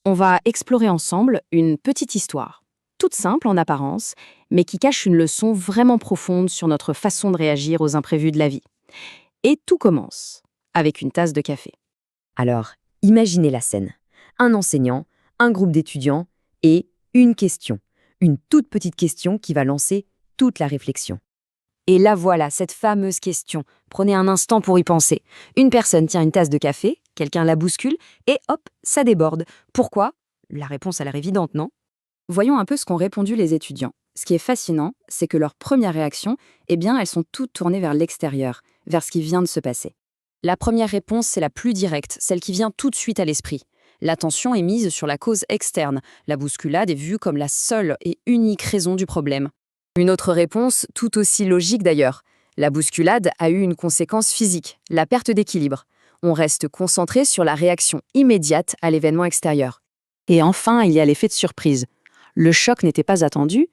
On va explorer ensemble une petite histoire, toute simple en apparence, mais qui cache une leçon vraiment profonde sur notre façon de réagir aux imprévus de la vie. Et tout commence avec une tasse de café. Alors, imaginez la scène. Un enseignant, un groupe d'étudiants et une question. Une toute petite question qui va lancer toute la réflexion. Et là voilà, cette fameuse question. Prenez un instant pour y penser. Une personne tient une tasse de café, quelqu'un la bouscule, et hop, ça déborde. Pourquoi? La réponse a l'air évidente, non? Voyons un peu ce qu'ont répondu les étudiants. Ce qui est fascinant, c'est que leurs premières réactions, elles sont toutes tournées vers l'extérieur, vers ce qui vient de se passer. La première réponse, c'est la plus directe, celle qui vient tout de suite à l'esprit. L'attention est mise sur la cause externe. La bousculade est vue comme la seule et unique raison du problème. Une autre réponse, tout aussi logique d'ailleurs. La bousculade a eu une conséquence physique, la perte d'équilibre. On reste concentré sur la réaction immédiate à l'événement extérieur. Et enfin, il y a l'effet de surprise. Le choc n'était pas attendu,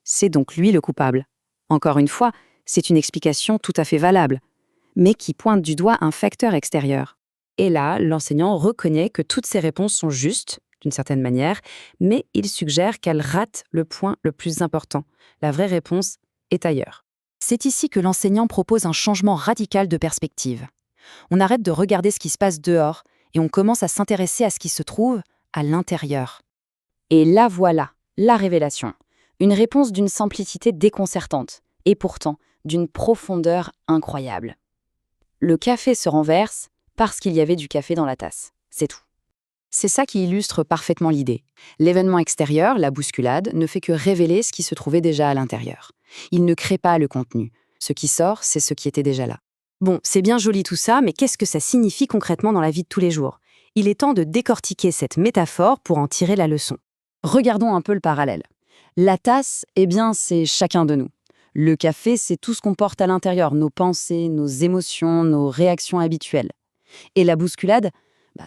c'est donc lui le coupable. Encore une fois, c'est une explication tout à fait valable, mais qui pointe du doigt un facteur extérieur. Et là, l'enseignant reconnaît que toutes ces réponses sont justes, d'une certaine manière, mais il suggère qu'elles ratent le point le plus important. La vraie réponse est ailleurs. C'est ici que l'enseignant propose un changement radical de perspective. On arrête de regarder ce qui se passe dehors et on commence à s'intéresser à ce qui se trouve à l'intérieur. Et là voilà, la révélation. Une réponse d'une simplicité déconcertante, et pourtant d'une profondeur incroyable. Le café se renverse parce qu'il y avait du café dans la tasse. C'est tout. C'est ça qui illustre parfaitement l'idée. L'événement extérieur, la bousculade, ne fait que révéler ce qui se trouvait déjà à l'intérieur. Il ne crée pas le contenu. Ce qui sort, c'est ce qui était déjà là. Bon, c'est bien joli tout ça, mais qu'est-ce que ça signifie concrètement dans la vie de tous les jours? Il est temps de décortiquer cette métaphore pour en tirer la leçon. Regardons un peu le parallèle. La tasse, c'est chacun de nous. Le café, c'est tout ce qu'on porte à l'intérieur, nos pensées, nos émotions, nos réactions habituelles. Et la bousculade,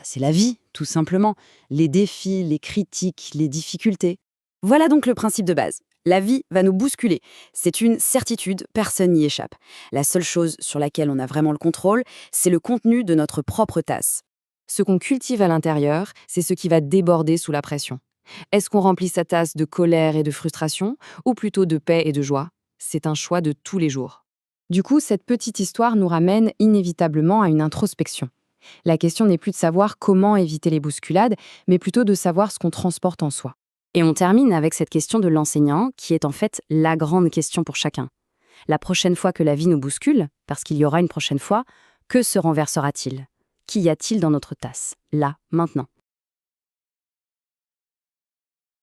c'est la vie, tout simplement. Les défis, les critiques, les difficultés. Voilà donc le principe de base. La vie va nous bousculer. C'est une certitude, personne n'y échappe. La seule chose sur laquelle on a vraiment le contrôle, c'est le contenu de notre propre tasse. Ce qu'on cultive à l'intérieur, c'est ce qui va déborder sous la pression. Est-ce qu'on remplit sa tasse de colère et de frustration, ou plutôt de paix et de joie? C'est un choix de tous les jours. Du coup, cette petite histoire nous ramène inévitablement à une introspection. La question n'est plus de savoir comment éviter les bousculades, mais plutôt de savoir ce qu'on transporte en soi. Et on termine avec cette question de l'enseignant, qui est en fait la grande question pour chacun. La prochaine fois que la vie nous bouscule, parce qu'il y aura une prochaine fois, que se renversera-t-il? Qu'y a-t-il dans notre tasse, là, maintenant?